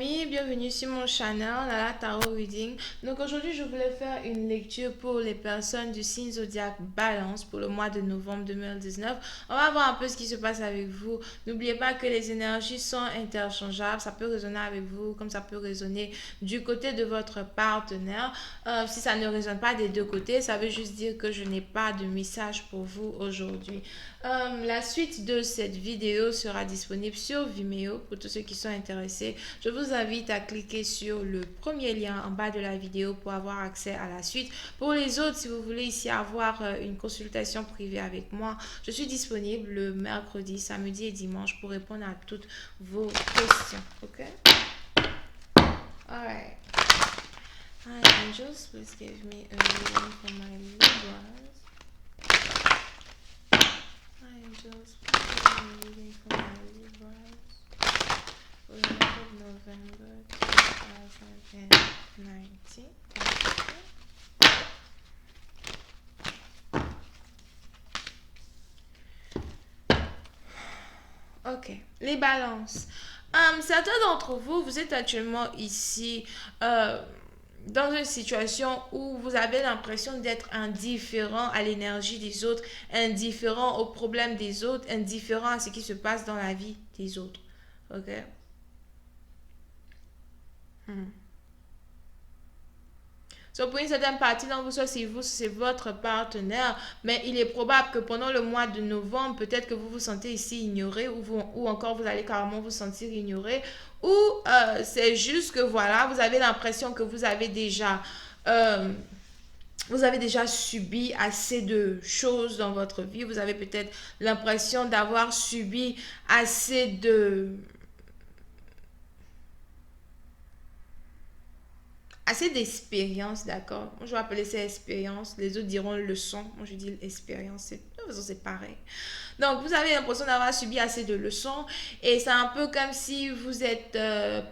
amis, bienvenue sur mon channel, la Tarot Reading. Donc aujourd'hui, je voulais faire une lecture pour les personnes du signe zodiaque Balance pour le mois de novembre 2019. On va voir un peu ce qui se passe avec vous. N'oubliez pas que les énergies sont interchangeables. Ça peut résonner avec vous comme ça peut résonner du côté de votre partenaire. Si ça ne résonne pas des deux côtés, ça veut juste dire que je n'ai pas de message pour vous aujourd'hui. La suite de cette vidéo sera disponible sur Vimeo pour tous ceux qui sont intéressés. Je vous invite à cliquer sur le premier lien en bas de la vidéo pour avoir accès à la suite. Pour les autres, si vous voulez ici avoir une consultation privée avec moi, je suis disponible le mercredi, samedi et dimanche pour répondre à toutes vos questions. Ok? Alright. Hi angels, please give me a reading for my Libras. Hi angels, please give me a reading for my Libras for the month of November 2019. Ok, les balances. Certains d'entre vous, vous êtes actuellement ici dans une situation où vous avez l'impression d'être indifférent à l'énergie des autres, indifférent aux problèmes des autres, indifférent à ce qui se passe dans la vie des autres. Ok? Hmm. So, pour une certaine partie d'entre vous, soit c'est vous, c'est votre partenaire, mais il est probable que pendant le mois de novembre, peut-être que vous vous sentez ici ignoré ou encore vous allez carrément vous sentir ignoré ou c'est juste que voilà, vous avez l'impression que euh, vous avez déjà subi assez de choses dans votre vie, vous avez peut-être l'impression d'avoir subi assez d'expérience, d'accord? Moi, je vais appeler ça expérience. Les autres diront leçon. Moi, je dis expérience. De toute façon, c'est pareil. Donc, vous avez l'impression d'avoir subi assez de leçons et c'est un peu comme si vous êtes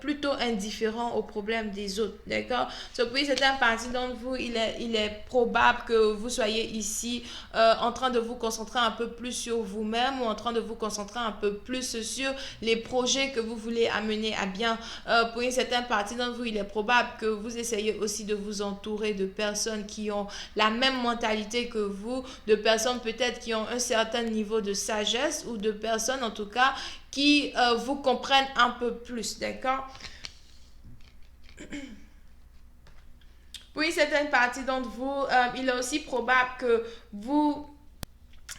plutôt indifférent aux problèmes des autres, d'accord? Puis, c'est un parti d'entre vous, il est probable que vous soyez ici en train de vous concentrer un peu plus sur vous-même ou en train de vous concentrer un peu plus sur les projets que vous voulez amener à bien. Pour une certaine partie d'entre vous, il est probable que vous essayez aussi de vous entourer de personnes qui ont la même mentalité que vous, de personnes peut-être qui ont un certain niveau de sagesse ou de personnes en tout cas qui vous comprennent un peu plus, d'accord? Pour une certaine partie d'entre vous, il est aussi probable que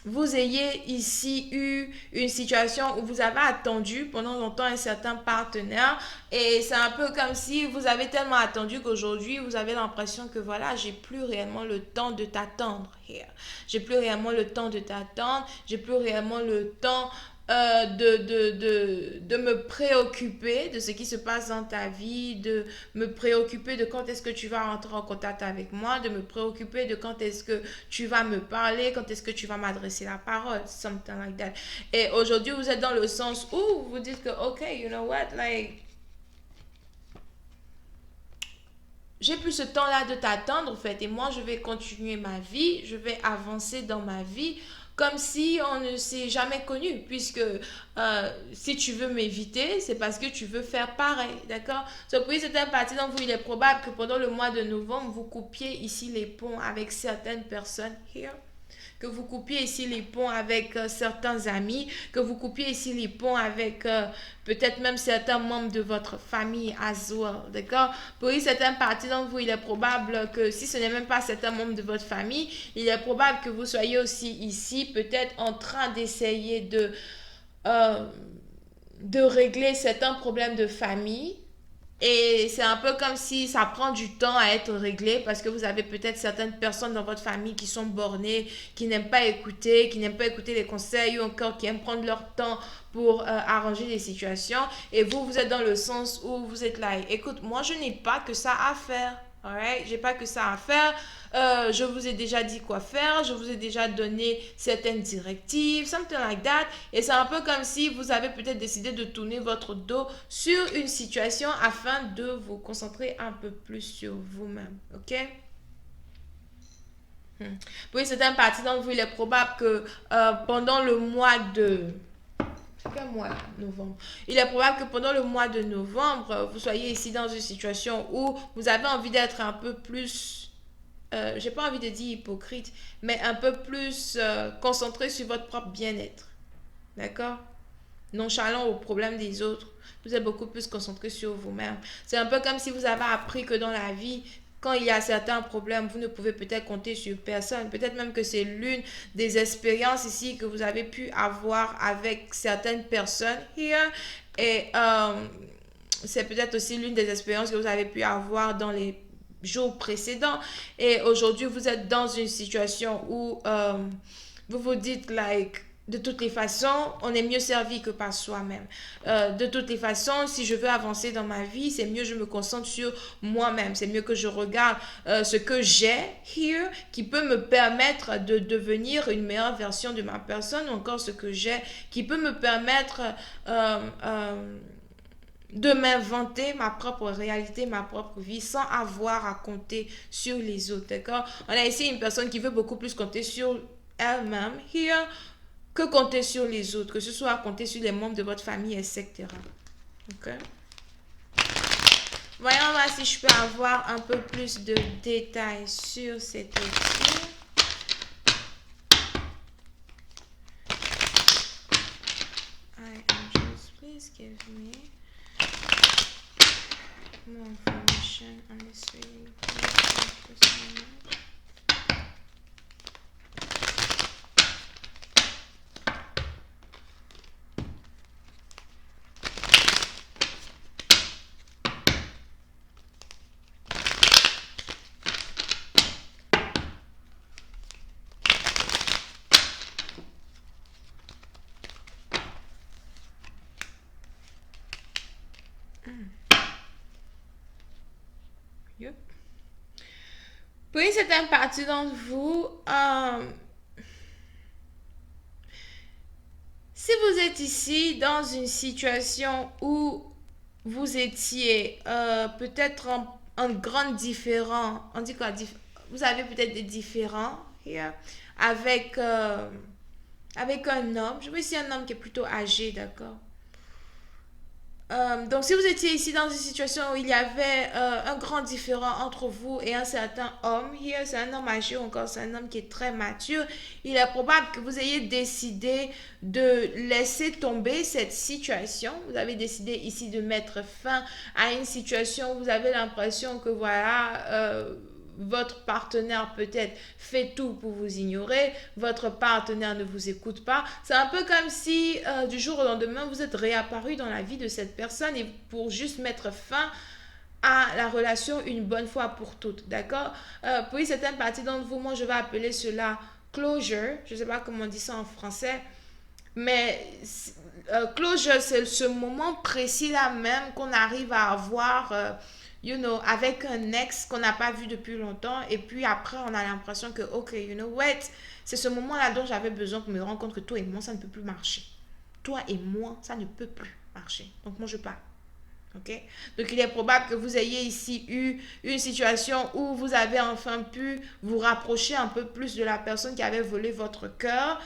vous ayez ici eu une situation où vous avez attendu pendant longtemps un certain partenaire et c'est un peu comme si vous avez tellement attendu qu'aujourd'hui vous avez l'impression que voilà, j'ai plus réellement le temps de t'attendre here. J'ai plus réellement le temps de t'attendre, j'ai plus réellement le temps de me préoccuper de ce qui se passe dans ta vie, de me préoccuper de quand est-ce que tu vas rentrer en contact avec moi, de me préoccuper de quand est-ce que tu vas me parler, quand est-ce que tu vas m'adresser la parole, something like that. Et aujourd'hui, vous êtes dans le sens où vous vous dites que, ok, you know what, like, j'ai plus ce temps-là de t'attendre, en fait, et moi, je vais continuer ma vie, je vais avancer dans ma vie comme si on ne s'est jamais connu, puisque si tu veux m'éviter, c'est parce que tu veux faire pareil, d'accord? So, puis c'est un parti donc vous, il est probable que pendant le mois de novembre, vous coupiez ici les ponts avec certaines personnes here, que vous coupiez ici les ponts avec certains amis, que vous coupiez ici les ponts avec peut-être même certains membres de votre famille as well, d'accord? Pour une certaine partie d'entre vous, il est probable que si ce n'est même pas certains membres de votre famille, il est probable que vous soyez aussi ici peut-être en train d'essayer euh, de régler certains problèmes de famille et c'est un peu comme si ça prend du temps à être réglé parce que vous avez peut-être certaines personnes dans votre famille qui sont bornées, qui n'aiment pas écouter les conseils ou encore qui aiment prendre leur temps pour arranger les situations. Et vous, vous êtes dans le sens où vous êtes là, écoute, moi je n'ai pas que ça à faire. Alright, j'ai pas que ça à faire. Je vous ai déjà dit quoi faire. Je vous ai déjà donné certaines directives, something like that. Et c'est un peu comme si vous avez peut-être décidé de tourner votre dos sur une situation afin de vous concentrer un peu plus sur vous-même. Ok? Pour une certaine partie d'entre vous, il est probable que pendant le mois de Quel mois là? Novembre. Il est probable que pendant le mois de novembre, vous soyez ici dans une situation où vous avez envie d'être un peu plus, j'ai pas envie de dire hypocrite, mais un peu plus concentré sur votre propre bien-être. D'accord? Nonchalant aux problèmes des autres. Vous êtes beaucoup plus concentré sur vous-même. C'est un peu comme si vous avez appris que dans la vie, quand il y a certains problèmes, vous ne pouvez peut-être compter sur personne. Peut-être même que c'est l'une des expériences ici que vous avez pu avoir avec certaines personnes here. Et c'est peut-être aussi l'une des expériences que vous avez pu avoir dans les jours précédents. Et aujourd'hui, vous êtes dans une situation où vous vous dites, like, de toutes les façons, on est mieux servi que par soi-même. De toutes les façons, si je veux avancer dans ma vie, c'est mieux que je me concentre sur moi-même. C'est mieux que je regarde ce que j'ai here qui peut me permettre de devenir une meilleure version de ma personne, ou encore ce que j'ai qui peut me permettre euh, euh, de m'inventer ma propre réalité, ma propre vie, sans avoir à compter sur les autres, d'accord? On a ici une personne qui veut beaucoup plus compter sur elle-même, here, que compter sur les autres, que ce soit à compter sur les membres de votre famille, etc. Ok? Voyons voir si je peux avoir un peu plus de détails sur cette lecture. I angels, please give me more information on this reading. Yep. Pour une certaine partie d'entre vous, si vous êtes ici dans une situation où vous étiez peut-être en grand différent, on dit quoi, vous avez peut-être des différends here, avec, avec un homme, je veux dire un homme qui est plutôt âgé, d'accord? Donc, si vous étiez ici dans une situation où il y avait un grand différent entre vous et un certain homme, here, c'est un homme âgé, encore c'est un homme qui est très mature, il est probable que vous ayez décidé de laisser tomber cette situation. Vous avez décidé ici de mettre fin à une situation où vous avez l'impression que voilà, votre partenaire peut-être fait tout pour vous ignorer, votre partenaire ne vous écoute pas. C'est un peu comme si du jour au lendemain, vous êtes réapparu dans la vie de cette personne et pour juste mettre fin à la relation une bonne fois pour toutes, d'accord? Pour une certaine partie d'entre vous, moi je vais appeler cela closure, je ne sais pas comment on dit ça en français, mais closure, c'est ce moment précis là même qu'on arrive à avoir avec un ex qu'on n'a pas vu depuis longtemps. Et puis après, on a l'impression que, ok, what? C'est ce moment-là dont j'avais besoin pour me rendre compte que toi et moi, ça ne peut plus marcher. Toi et moi, ça ne peut plus marcher. Donc moi, je pars. Ok? Donc il est probable que vous ayez ici eu une situation où vous avez enfin pu vous rapprocher un peu plus de la personne qui avait volé votre cœur.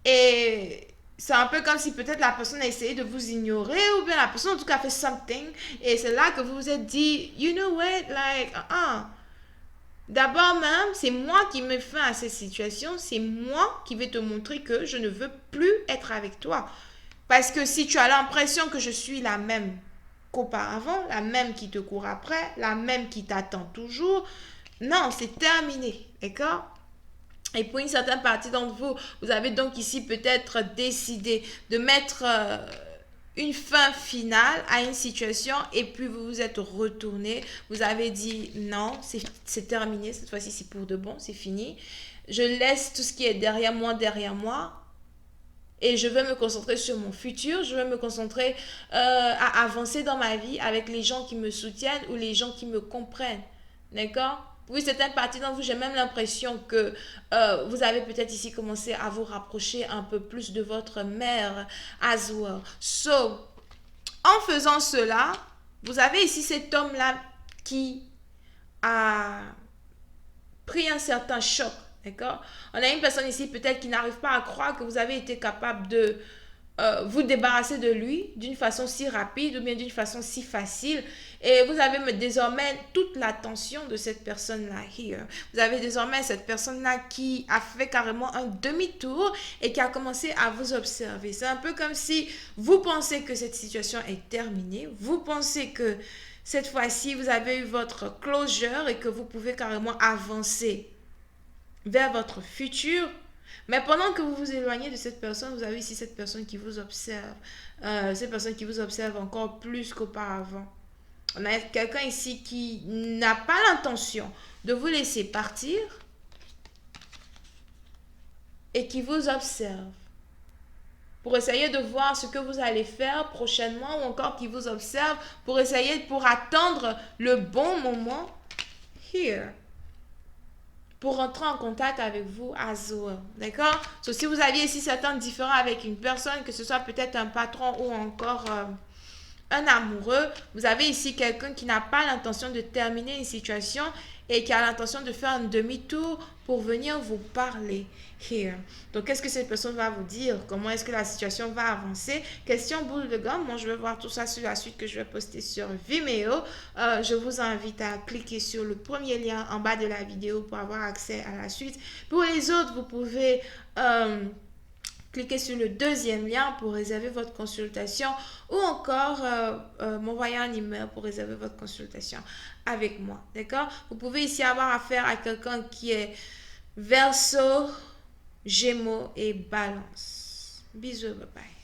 Et c'est un peu comme si peut-être la personne a essayé de vous ignorer ou bien la personne en tout cas fait something. Et c'est là que vous vous êtes dit, you know what, like, d'abord même, c'est moi qui me fais à cette situation. C'est moi qui vais te montrer que je ne veux plus être avec toi. Parce que si tu as l'impression que je suis la même qu'auparavant, la même qui te court après, la même qui t'attend toujours, non, c'est terminé. D'accord? Et pour une certaine partie d'entre vous, vous avez donc ici peut-être décidé de mettre une fin finale à une situation et puis vous vous êtes retourné. Vous avez dit non, c'est terminé, cette fois-ci c'est pour de bon, c'est fini. Je laisse tout ce qui est derrière moi. Et je vais me concentrer sur mon futur, je vais me concentrer à avancer dans ma vie avec les gens qui me soutiennent ou les gens qui me comprennent. D'accord? Oui, c'est une partie d'entre vous, j'ai même l'impression que vous avez peut-être ici commencé à vous rapprocher un peu plus de votre mère as well. So, en faisant cela, vous avez ici cet homme-là qui a pris un certain choc. D'accord? On a une personne ici peut-être qui n'arrive pas à croire que vous avez été capable de vous débarrasser de lui d'une façon si rapide ou bien d'une façon si facile. Et vous avez désormais toute l'attention de cette personne-là. Here. Vous avez désormais cette personne-là qui a fait carrément un demi-tour et qui a commencé à vous observer. C'est un peu comme si vous pensez que cette situation est terminée. Vous pensez que cette fois-ci, vous avez eu votre closure et que vous pouvez carrément avancer vers votre futur. Mais pendant que vous vous éloignez de cette personne, vous avez ici cette personne qui vous observe. Cette personne qui vous observe encore plus qu'auparavant. On a quelqu'un ici qui n'a pas l'intention de vous laisser partir et qui vous observe pour essayer de voir ce que vous allez faire prochainement ou encore qui vous observe pour attendre le bon moment. Here. Pour rentrer en contact avec vous as well. D'accord? So, si vous aviez ici certains différends avec une personne, que ce soit peut-être un patron ou encore un amoureux, vous avez ici quelqu'un qui n'a pas l'intention de terminer une situation et qui a l'intention de faire un demi-tour pour venir vous parler. Here. Donc, qu'est-ce que cette personne va vous dire? Comment est-ce que la situation va avancer? Question boule de gomme. Moi, je vais voir tout ça sur la suite que je vais poster sur Vimeo. Je vous invite à cliquer sur le premier lien en bas de la vidéo pour avoir accès à la suite. Pour les autres, vous pouvez cliquez sur le deuxième lien pour réserver votre consultation ou encore m'envoyer un email pour réserver votre consultation avec moi. D'accord? Vous pouvez ici avoir affaire à quelqu'un qui est Verseau, Gémeaux et Balance. Bisous, bye bye.